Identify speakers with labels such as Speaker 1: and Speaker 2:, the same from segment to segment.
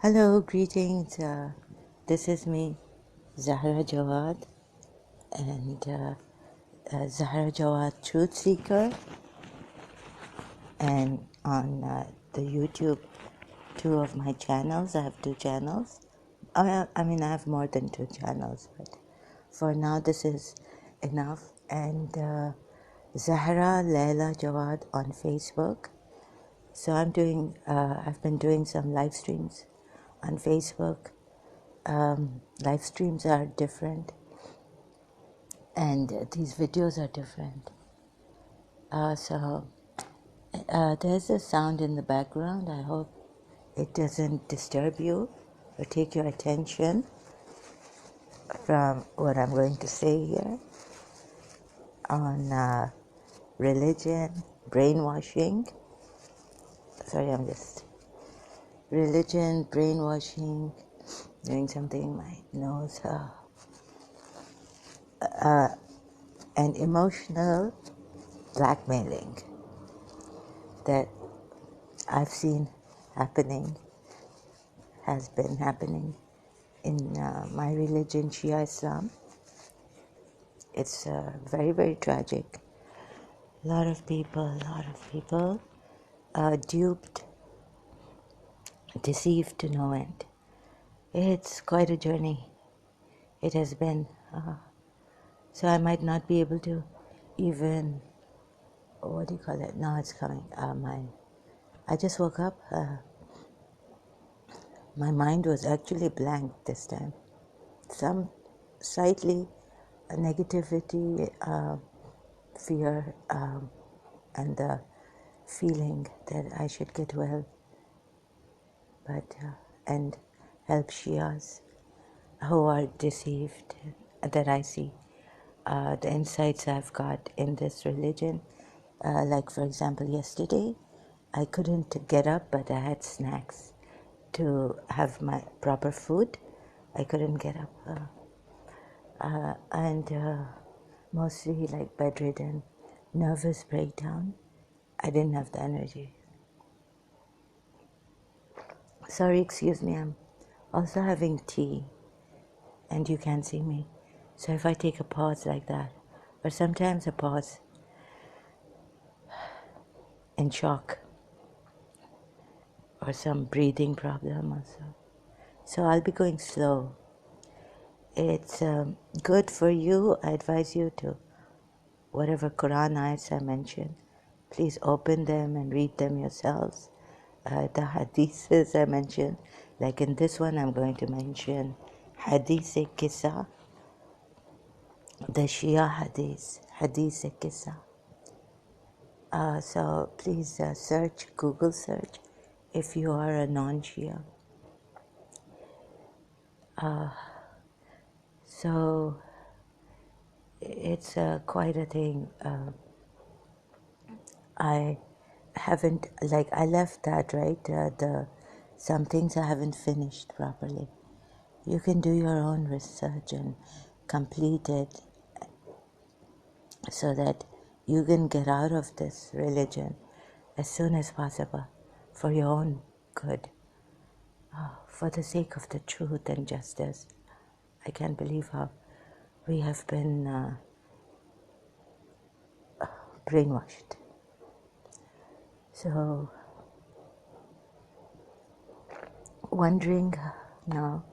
Speaker 1: Hello, greetings. This is me, Zahra Jawad, and Zahra Jawad Truth Seeker, and on the YouTube, two of my channels. I have two channels. I mean, I have more than two channels, but for now, this is enough. And Zahra Leila Jawad on Facebook. So I've been doing some live streams on Facebook. Live streams are different, and these videos are different. So there's a sound in the background. I hope it doesn't disturb you or take your attention from what I'm going to say here on religion, brainwashing. Sorry, I'm just religion, brainwashing, doing something in my nose, and emotional blackmailing that I've seen has been happening in my religion, Shia Islam. It's very, very tragic. A lot of people duped, deceived to no end. It's quite a journey. It has been. So I might not be able to even, what do you call it? Now it's coming. I just woke up. My mind was actually blank this time. Some slightly negativity, fear, and the feeling that I should get well, but and help Shias who are deceived that I see. The insights I've got in this religion, like for example, yesterday, I couldn't get up, but I had snacks to have my proper food. I couldn't get up, and mostly like bedridden, nervous breakdown. I didn't have the energy. Sorry, excuse me, I'm also having tea and you can't see me. So if I take a pause like that, or sometimes a pause in shock or some breathing problem also. So I'll be going slow. It's good for you. I advise you to, whatever Quran ayats I mentioned, please open them and read them yourselves. The hadiths I mentioned, like in this one I'm going to mention hadith-e-kisa, the Shia hadith-e-kisa. So please Google search if you are a non-Shia. So it's quite a thing. I haven't, like, I left that, right? Some things I haven't finished properly. You can do your own research and complete it so that you can get out of this religion as soon as possible for your own good, for the sake of the truth and justice. I can't believe how we have been brainwashed. So, wondering now,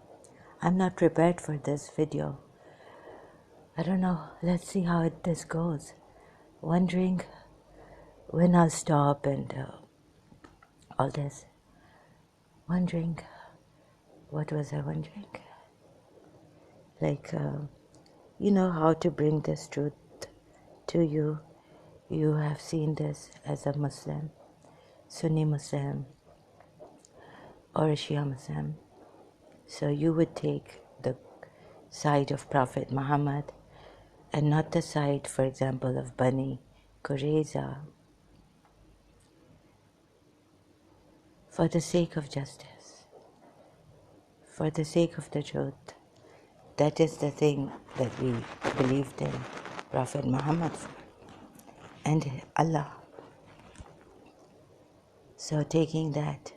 Speaker 1: I'm not prepared for this video. I don't know, let's see how this goes. Wondering when I'll stop and all this. Wondering, what was I wondering? Like, you know how to bring this truth to you. You have seen this as a Muslim, Sunni Muslim, or a Shia Muslim. So you would take the side of Prophet Muhammad and not the side, for example, of Bani Qurayza, for the sake of justice, for the sake of the truth. That is the thing that we believed in Prophet Muhammad for, and Allah. So taking that,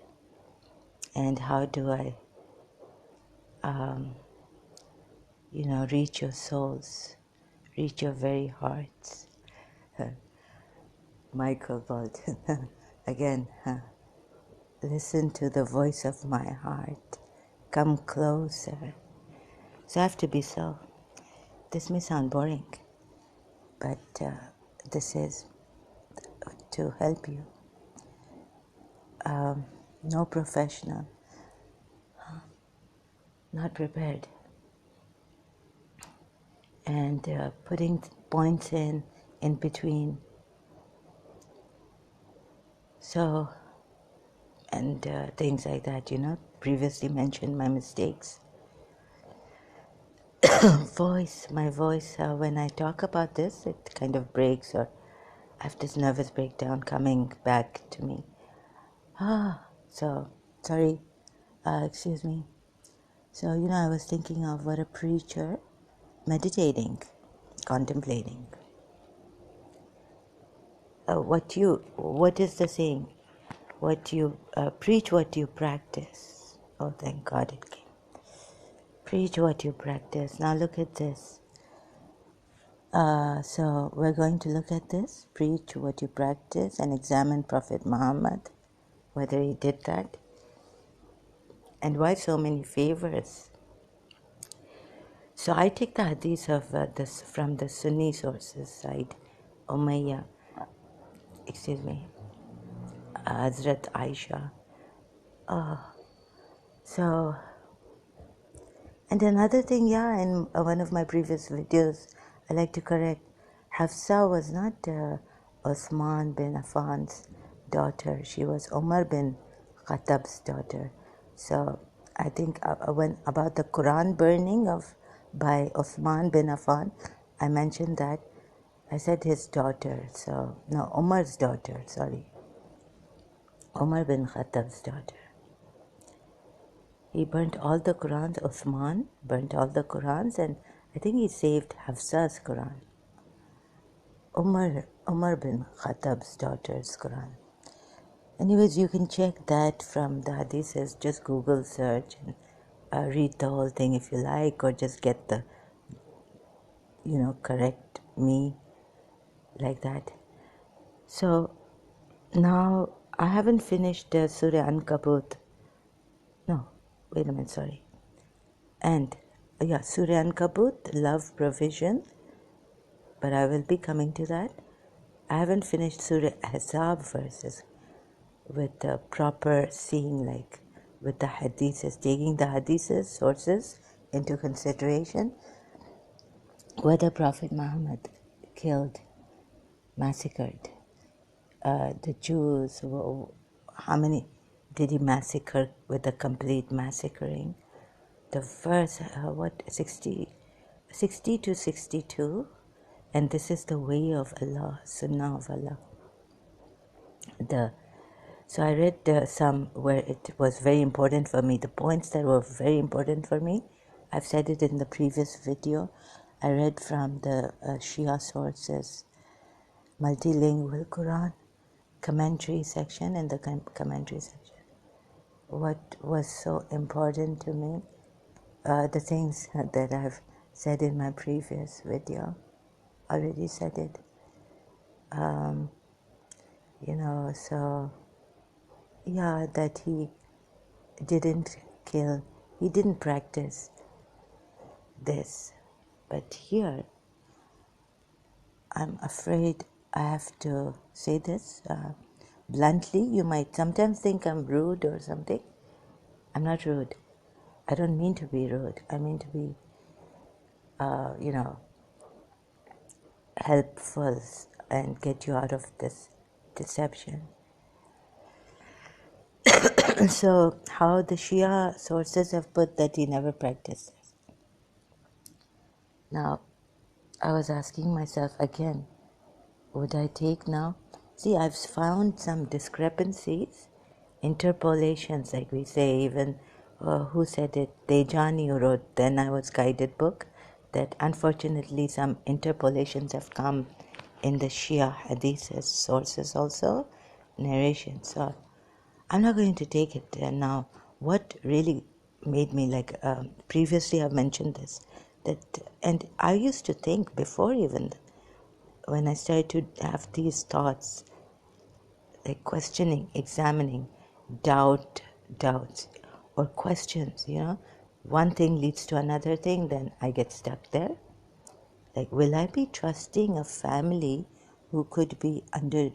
Speaker 1: and how do I reach your souls, reach your very hearts. Michael Bolton, again, listen to the voice of my heart, come closer. So I have to be so. This may sound boring, but this is to help you. No professional, not prepared, and putting points in between. So, and things like that, previously mentioned my mistakes. My voice, when I talk about this, it kind of breaks, or I have this nervous breakdown coming back to me. So, sorry, excuse me. So, I was thinking of what a preacher, meditating, contemplating. What is the saying? What you preach, what you practice. Oh, thank God it came. Preach what you practice. Now look at this. So we're going to look at this. Preach what you practice and examine Prophet Muhammad, whether he did that. And why so many favors? So I take the hadith of this from the Sunni sources side. Hazrat Aisha. So, and another thing, in one of my previous videos, I like to correct, Hafsa was not Osman bin Affan's daughter. She was Umar bin Khattab's daughter. So I think when about the Quran burning by Osman bin Affan, I mentioned that. I said his daughter. So no, Umar's daughter. Sorry, Umar bin Khattab's daughter. He burnt all the Qurans. Uthman burnt all the Qurans, and I think he saved Hafsa's Quran. Umar bin Khattab's daughter's Quran. Anyways, you can check that from the hadiths. Just Google search and read the whole thing if you like, or just get the, correct me like that. So now I haven't finished Surah Ankabut. No, wait a minute, sorry. And Surah Ankabut, love provision, but I will be coming to that. I haven't finished Surah Ahzab verses with the proper seeing, like with the hadiths, taking the hadiths, sources into consideration, whether Prophet Muhammad killed, massacred the Jews, how many did he massacre with a complete massacring? The verse, 60 to 62, and this is the way of Allah, Sunnah of Allah. So I read some where it was very important for me, the points that were very important for me. I've said it in the previous video. I read from the Shia sources, multilingual Quran, commentary section, and the commentary section. What was so important to me, the things that I've said in my previous video, already said it. That he didn't kill, he didn't practice this. But here, I'm afraid I have to say this bluntly. You might sometimes think I'm rude or something. I'm not rude. I don't mean to be rude. I mean to be, helpful and get you out of this deception. So, how the Shia sources have put that he never practiced this. Now, I was asking myself again, would I take now? See, I've found some discrepancies, interpolations, like we say, even who said it? Dejani, who wrote Then I Was Guided book, that unfortunately some interpolations have come in the Shia hadiths sources also, narration. So I'm not going to take it now. What really made me like, previously I've mentioned this, that, and I used to think before even, when I started to have these thoughts, like questioning, examining, doubts, or questions, one thing leads to another thing, then I get stuck there. Like, will I be trusting a family who could be under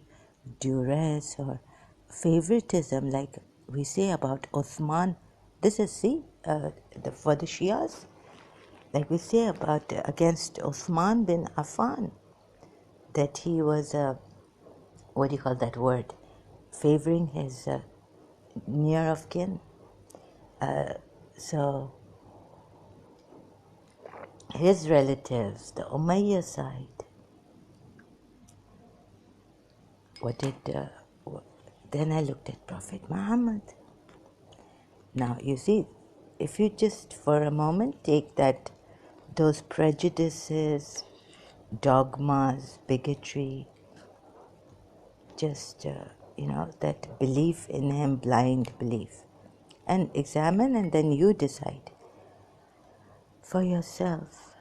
Speaker 1: duress or favoritism, like we say about Osman? This is, see, for the Shias, like we say about against Osman bin Affan, that he was, what do you call that word, favoring his near of kin. So his relatives, the Umayyad side, what did, then I looked at Prophet Muhammad. Now, you see, if you just for a moment take those prejudices, dogmas, bigotry, just, that belief in him, blind belief, and examine, and then you decide for yourself,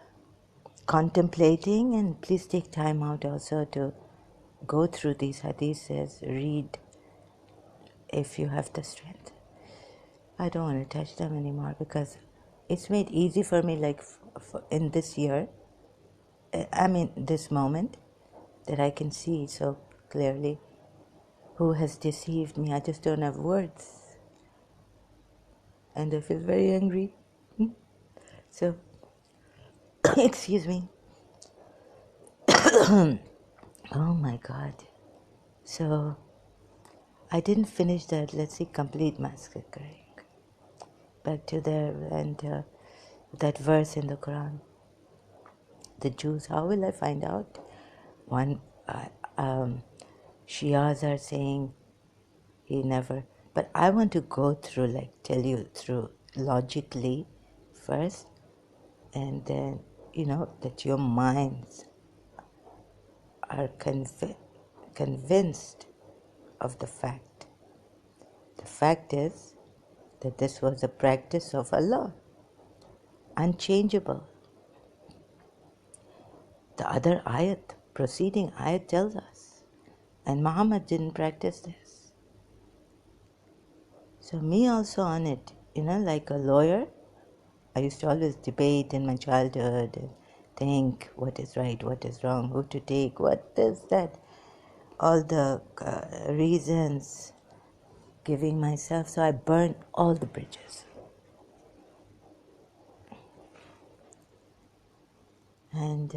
Speaker 1: contemplating, and please take time out also to go through these hadiths, read if you have the strength. I don't want to touch them anymore because it's made easy for me, like in this year, this moment, that I can see so clearly who has deceived me. I just don't have words. And I feel very angry. So, excuse me. Oh my God. So, I didn't finish that, let's see, complete massacring. Back to there, and that verse in the Quran. The Jews, how will I find out? One, Shias are saying he never, but I want to go through, like, tell you through logically first, and then, that your minds are convinced of the fact. The fact is that this was a practice of Allah, unchangeable. The other ayat, preceding ayat, tells us, and Muhammad didn't practice this. So me also on it, like a lawyer, I used to always debate in my childhood and think what is right, what is wrong, who to take, what is that, all the reasons, giving myself, so I burned all the bridges. And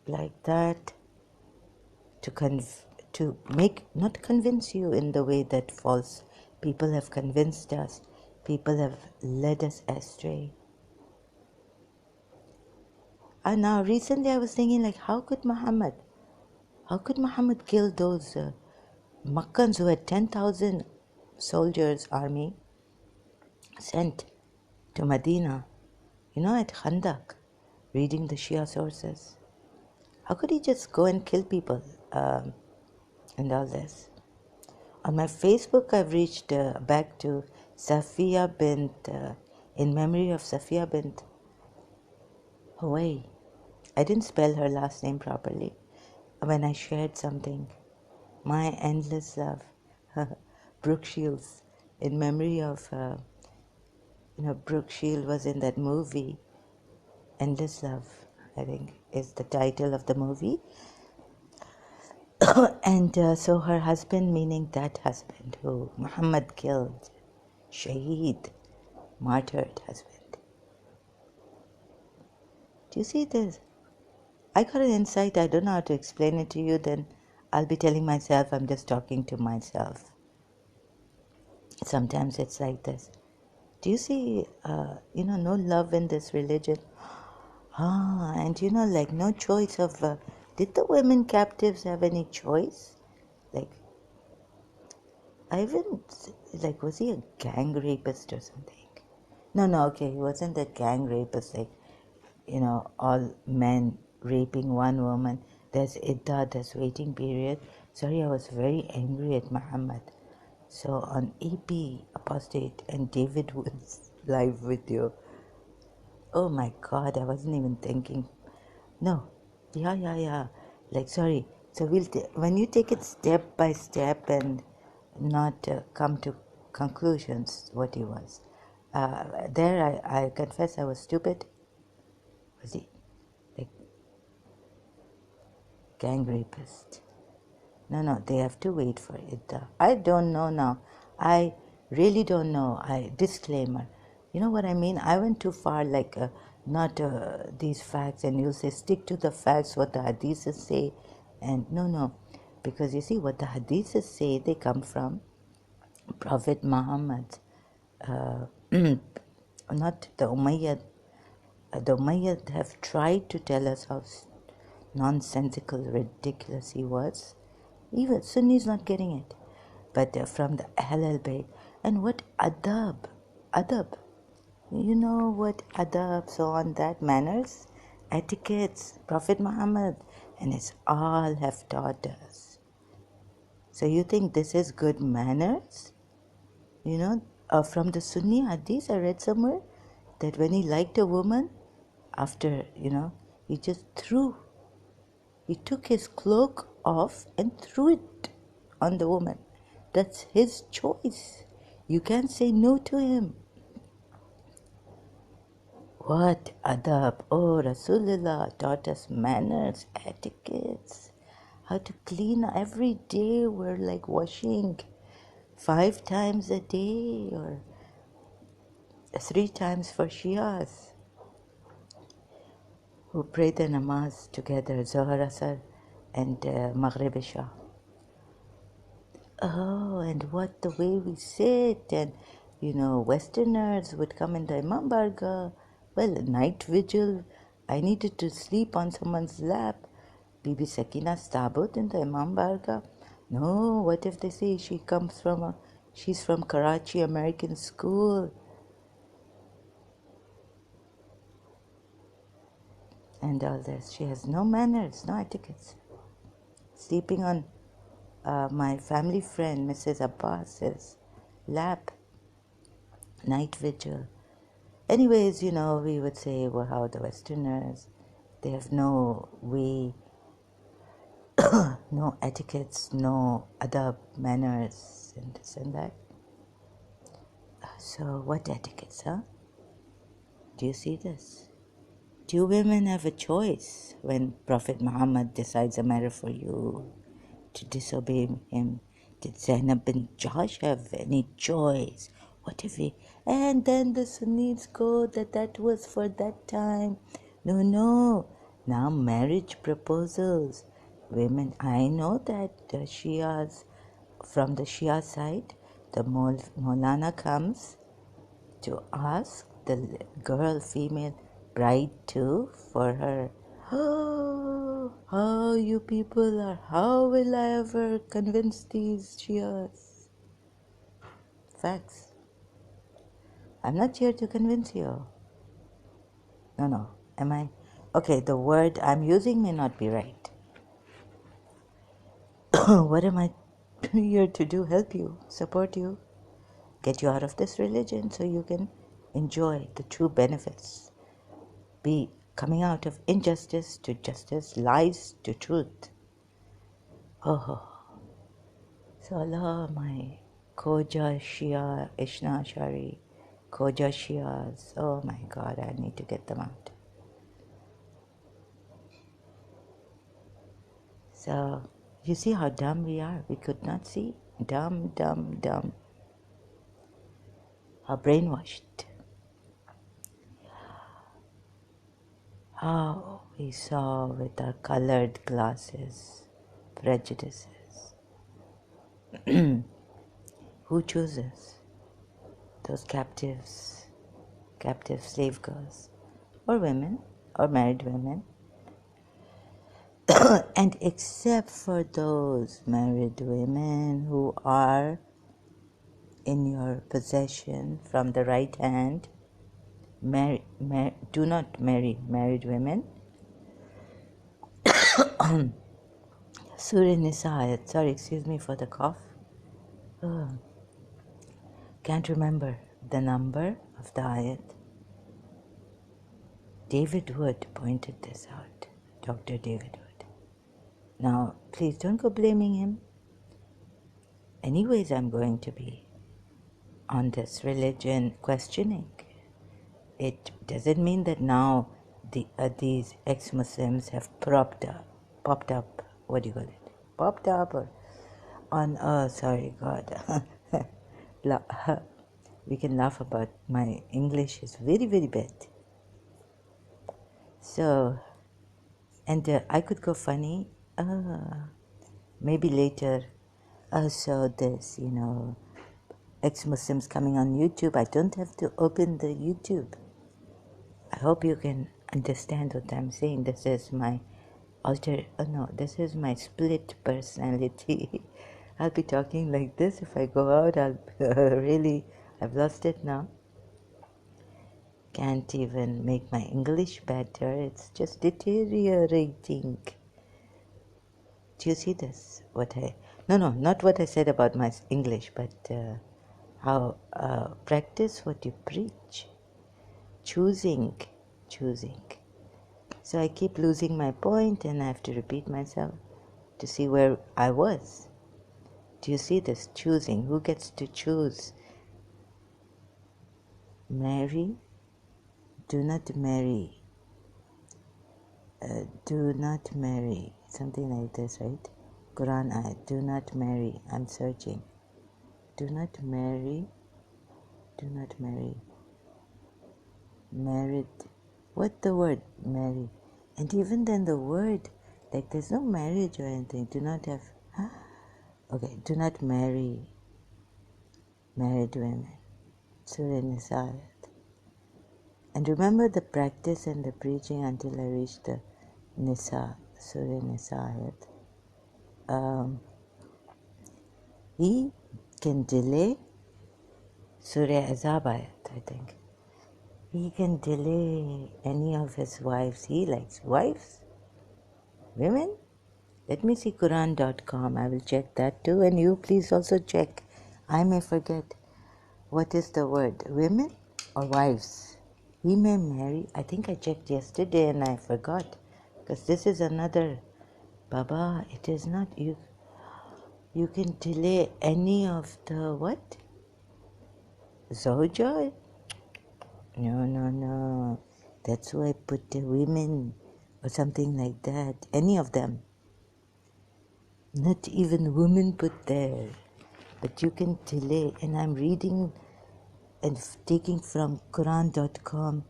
Speaker 1: like that, to make, not convince you in the way that false people have convinced us, people have led us astray. And now recently I was thinking, like, how could Muhammad kill those Makkans who had 10,000 soldiers army sent to Medina, at Khandak, reading the Shia sources? How could he just go and kill people and all this? On my Facebook, I've reached back to Safiya bint, in memory of Safiya bint Huway. I didn't spell her last name properly when I shared something. My endless love, Brooke Shields, in memory of, Brooke Shields was in that movie, Endless Love, I think is the title of the movie. And so her husband, meaning that husband who Muhammad killed, Shaheed, martyred husband. Do you see this? I got an insight, I don't know how to explain it to you, then I'll be telling myself I'm just talking to myself. Sometimes it's like this. Do you see, no love in this religion? And like no choice of, did the women captives have any choice? Like, I even, like, was he a gang rapist or something? No, okay, he wasn't a gang rapist, like, all men raping one woman. There's iddah, there's waiting period. Sorry, I was very angry at Muhammad. So on EP, Apostate, and David Woods live video. Oh my God, I wasn't even thinking. No, yeah. Like, sorry. So when you take it step by step and not come to conclusions, what he was. There, I confess I was stupid. Was he? Like, gang rapist. No, they have to wait for it. I don't know now. I really don't know. Disclaimer. You know what I mean? I went too far, like not these facts, and you'll say stick to the facts, what the hadiths say, and no, because you see what the hadiths say, they come from Prophet Muhammad, not the Umayyad. The Umayyad have tried to tell us how nonsensical, ridiculous he was. Even Sunnis not getting it. But from the Ahl al-Bayt. And what adab. You know what adab, so on that, manners, etiquettes, Prophet Muhammad, and it's all have taught us. So you think this is good manners? You know, from the Sunni hadith I read somewhere that when he liked a woman, after, he just he took his cloak off and threw it on the woman. That's his choice. You can't say no to him. What adab? Oh, Rasulullah taught us manners, etiquettes, how to clean every day. We're like washing 5 times a day or 3 times for Shias who pray the namaz together, Zohar, Asar, and Maghrib, Isha. Oh, and what the way we sit, and Westerners would come in the Imam Barga. Well, night vigil, I needed to sleep on someone's lap. Bibi Sakina's tabut in the Imam Barga. No, what if they say she's from Karachi American School? And all this. She has no manners, no etiquettes. Sleeping on my family friend, Mrs. Abbas's lap. Night vigil. Anyways, we would say, well, how the Westerners, they have no way, no etiquettes, no adab, manners, and this and that. So what etiquettes, huh? Do you see this? Do women have a choice when Prophet Muhammad decides a matter for you to disobey him? Did Zainab bin Josh have any choice? What if he... And then the Sunnis go that was for that time. No. Now marriage proposals. Women, I know that the Shias, from the Shia side, the Maulana comes to ask the girl, female bride too, for her. Oh, how you people are. How will I ever convince these Shias? Facts. I'm not here to convince you. No. Am I? Okay, the word I'm using may not be right. What am I here to do? Help you, support you, get you out of this religion so you can enjoy the true benefits. Be coming out of injustice to justice, lies to truth. Oh. So Allah, my Koja Shia, Ishna Shari, Koja Shias. Oh my God, I need to get them out. So, you see how dumb we are? We could not see. Dumb. How brainwashed. How we saw with our colored glasses, prejudices. Who chooses? Those captive slave girls, or women, or married women. And except for those married women who are in your possession from the right hand, do not marry married women. Surah Nisa ayat. Sorry, excuse me for the cough. Can't remember the number of the ayat. David Wood pointed this out, Dr. David Wood. Now, please don't go blaming him. Anyways, I'm going to be on this religion questioning. It doesn't mean that now these ex-Muslims have popped up, what do you call it? Popped up or on, oh, sorry, God. We can laugh about my English is very, very bad. So, and I could go funny, maybe later. So this, ex-Muslims coming on YouTube. I don't have to open the YouTube. I hope you can understand what I'm saying. This is my this is my split personality. I'll be talking like this. If I go out, I'll I've lost it now. Can't even make my English better. It's just deteriorating. Do you see this? No, not what I said about my English, but how practice what you preach. Choosing. So I keep losing my point and I have to repeat myself to see where I was. Do you see this? Choosing. Who gets to choose? Marry. Do not marry. Do not marry. Something like this, right? Quran ayat. Do not marry. I'm searching. Do not marry. Do not marry. Married. What the word? Marry. And even then the word, like there's no marriage or anything. Do not have. Okay. Do not marry married women. Surah Nisa. And remember the practice and the preaching until I reached the Nisa, Surah Nisa. He can delay Surah Azab ayat, I think. He can delay any of his wives. He likes wives, women. Let me see Quran.com. I will check that too. And you please also check. I may forget. What is the word? Women or wives? He may marry. I think I checked yesterday and I forgot. Because this is another. Baba, it is not you. You can delay any of the what? Zawja? No. That's why I put the women or something like that. Any of them. Not even women put there. But you can delay. And I'm reading and taking from Quran.com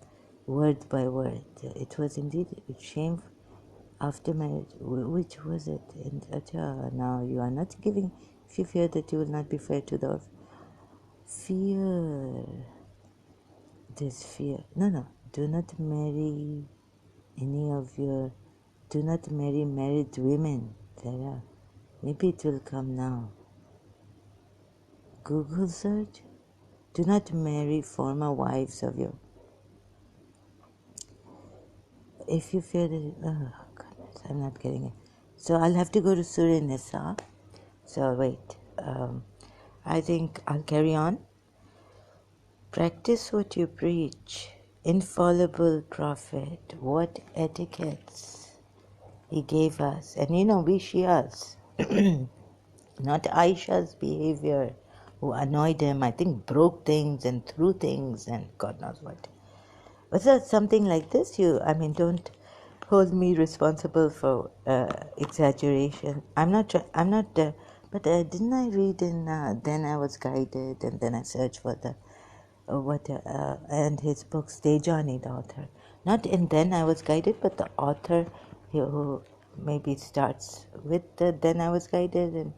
Speaker 1: word by word. It was indeed a shame after marriage. Which was it? And now you are not giving. If you fear that you will not be fair to the fear. This fear. No. Do not marry any of your. Do not marry married women. Sarah. Maybe it will come now. Google search. Do not marry former wives of your. If you fear that. Oh, goodness, I'm not getting it. So I'll have to go to Surah Nisa. So wait. I think I'll carry on. Practice what you preach. Infallible Prophet. What etiquettes he gave us. And we Shias. Not Aisha's behavior, who annoyed him, I think broke things and threw things and God knows what. Was there something like this? Don't hold me responsible for exaggeration. I'm not, but didn't I read in Then I Was Guided and then I searched for the, and his book, Stejani, the author. Not in Then I Was Guided, but the author who maybe starts with the Then I Was Guided and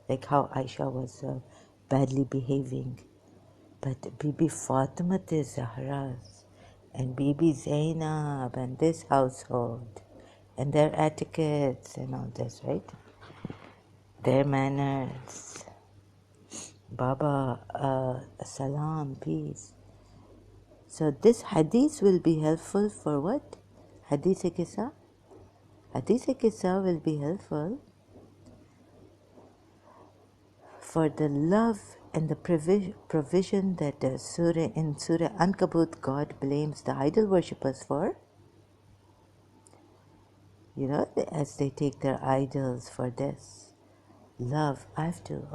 Speaker 1: like how Aisha was badly behaving. But Bibi Fatima Zahra's and Bibi Zainab and this household and their etiquettes and all this, right? Their manners. Baba, salam, peace. So this hadith will be helpful for what? Hadith-e-Qissa? Hadith-e-Qissa will be helpful for the love And the provision that in Surah Ankabut God blames the idol worshippers for, as they take their idols for this. Love, I have to,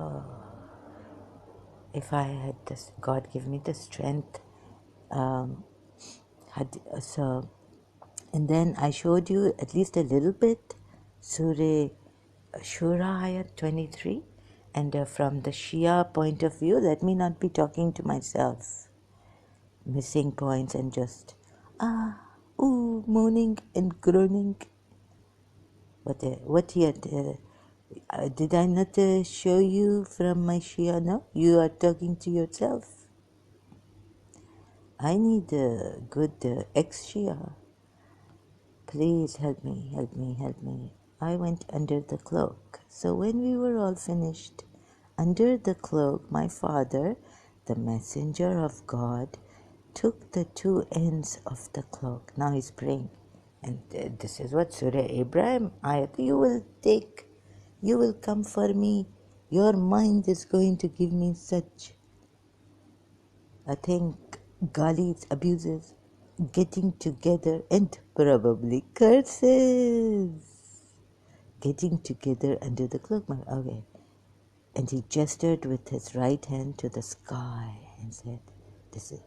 Speaker 1: if I had this, God give me the strength. So, and then I showed you at least a little bit, Surah Shura ayat 23. And from the Shia point of view, let me not be talking to myself, missing points and just, moaning and groaning. What yet? Did I not show you from my Shia? No? You are talking to yourself. I need a good ex-Shia. Please help me, help me, help me. I went under the cloak. So when we were all finished, under the cloak, my father, the messenger of God, took the two ends of the cloak. Now he's praying. And this is what Surah Ibrahim ayat. You will come for me. Your mind is going to give me such a thing, galis, abuses, getting together, and probably curses. Getting together under the cloak. Okay. And he gestured with his right hand to the sky and said, "This is."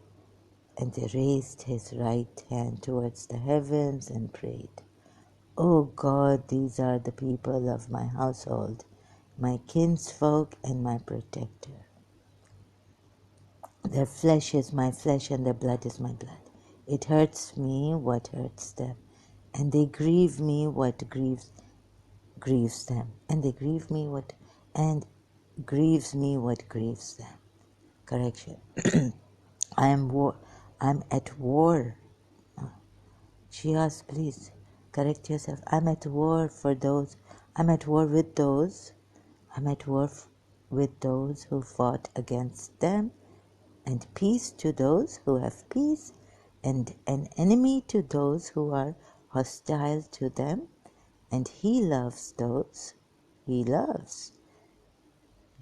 Speaker 1: And he raised his right hand towards the heavens and prayed, "O God, these are the people of my household, my kinsfolk and my protector. Their flesh is my flesh and their blood is my blood. It hurts me what hurts them, and they grieve me what grieves them, and they grieve me what and grieves me what grieves them." Correction. I'm at war. Shias, please correct yourself. I'm at war with those. I'm at war with those who fought against them, and peace to those who have peace, and an enemy to those who are hostile to them, and he loves those he loves.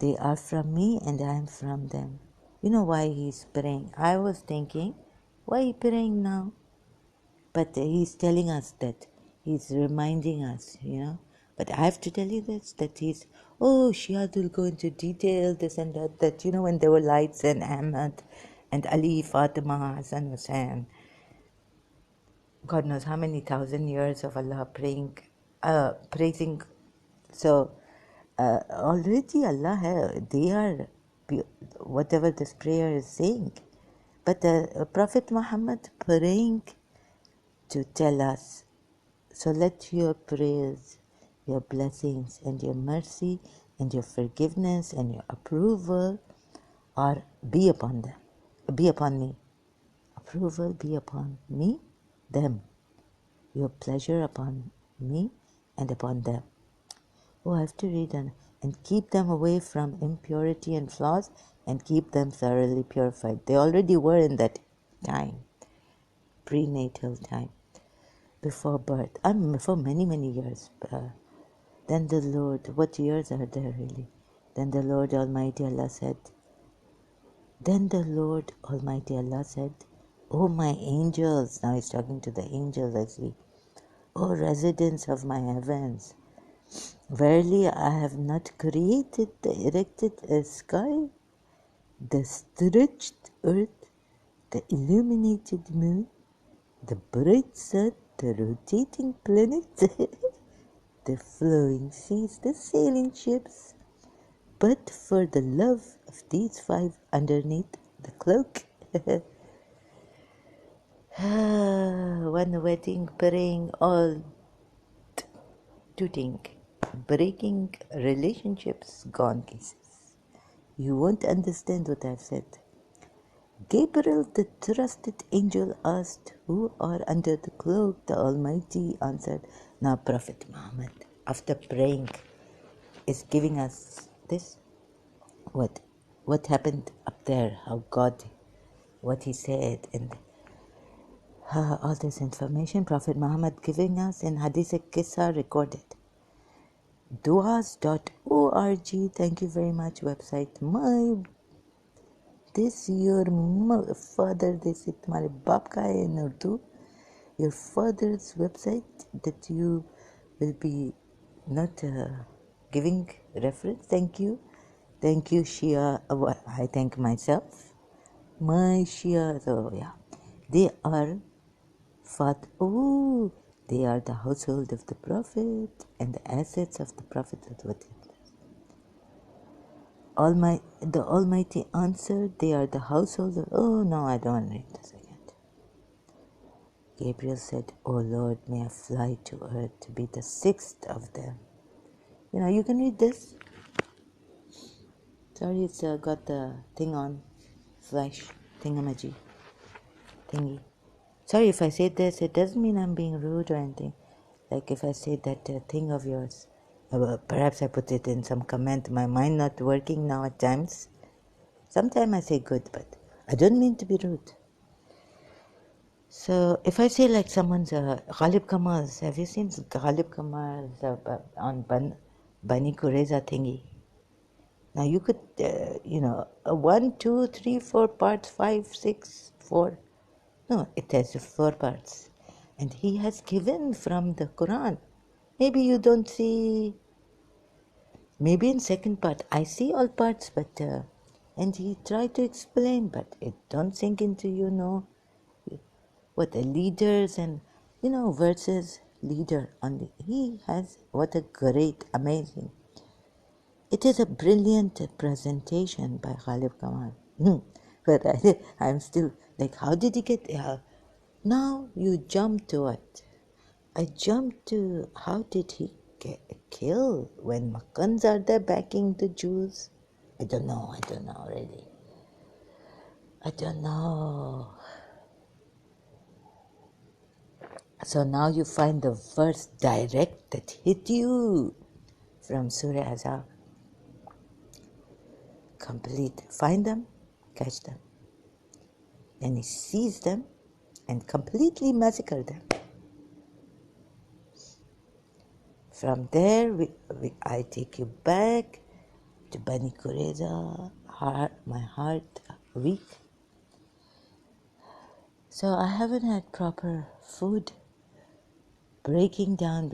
Speaker 1: They are from me and I am from them. You know why he's praying? I was thinking, why he praying now? But he's telling us that, he's reminding us, But I have to tell you this, that Shihad will go into detail, this and that, when there were lights and Ahmad and Ali, Fatima, Hassan, Hussein, God knows how many thousand years of Allah praising. So already Allah, they are, whatever this prayer is saying. But Prophet Muhammad praying to tell us, so let your prayers, your blessings, and your mercy, and your forgiveness, and your approval be upon them, be upon me. Approval be upon me, them. Your pleasure upon me and upon them. I have to read and keep them away from impurity and flaws, and keep them thoroughly purified. They already were in that time, prenatal time, before birth, for many, many years. Then the Lord, what years are there really? Then the Lord Almighty Allah said, "O my angels," now he's talking to the angels, I see, "O residents of my heavens, verily I have not erected a sky, the stretched earth, the illuminated moon, the bright sun, the rotating planets, the flowing seas, the sailing ships, but for the love of these five underneath the cloak." One wedding, praying, all tooting, breaking relationships, gone cases. You won't understand what I've said. Gabriel, the trusted angel, asked, "Who are under the cloak?" The Almighty answered. Now Prophet Muhammad, after praying, is giving us this. What happened up there, how God, what he said, and all this information Prophet Muhammad giving us in Hadith Qissa recorded. Duas.org, thank you very much, website. My this your father, this is तुम्हारे बाप का है in Urdu, your father's website that you will be not giving reference. Thank you, Shia. I thank myself. My Shia, so yeah, they are they are the household of the Prophet and the assets of the Prophet. The Almighty answered, they are the household of... Oh, no, I don't read this again. Gabriel said, Oh Lord, may I fly to earth to be the sixth of them. You can read this. Sorry, it's got the thing on. Flash, thingy. Sorry if I say this, it doesn't mean I'm being rude or anything. Like if I say that thing of yours, perhaps I put it in some comment, my mind not working now at times. Sometimes I say good, but I don't mean to be rude. So if I say like someone's Ghalib Kamal's, have you seen Ghalib Kamal's on Bani Kureza thingy? Now you could, 1, 2, 3, 4 parts, 5, 6, 4. No, it has 4 parts. And he has given from the Quran. Maybe you don't see, maybe in second part, I see all parts, but, and he tried to explain, but it don't sink into, what the leaders and, verses, leader only. He has, what a great, amazing. It is a brilliant presentation by Ghalib Kamal. But I'm still like, how did he get there? Now you jump to it. I jumped to how did he get killed when Makkans are there backing the Jews? I don't know really. I don't know. So now you find the verse direct that hit you from Surah Azab. Complete. Find them, catch them. And he seized them and completely massacred them. From there, I take you back to Bani Kureza, my heart weak. So I haven't had proper food. Breaking down.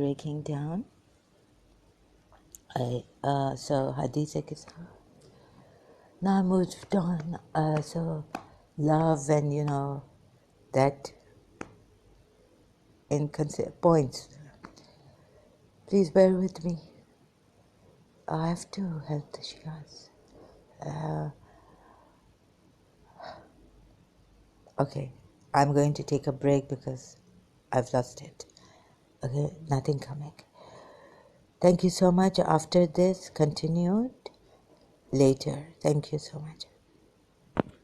Speaker 1: So Hadith ke saath. Now I moved on. So love and that in points. Please bear with me. I have to help the Shias. Okay, I'm going to take a break because I've lost it. Okay, nothing coming. Thank you so much. After this, continued later. Thank you so much.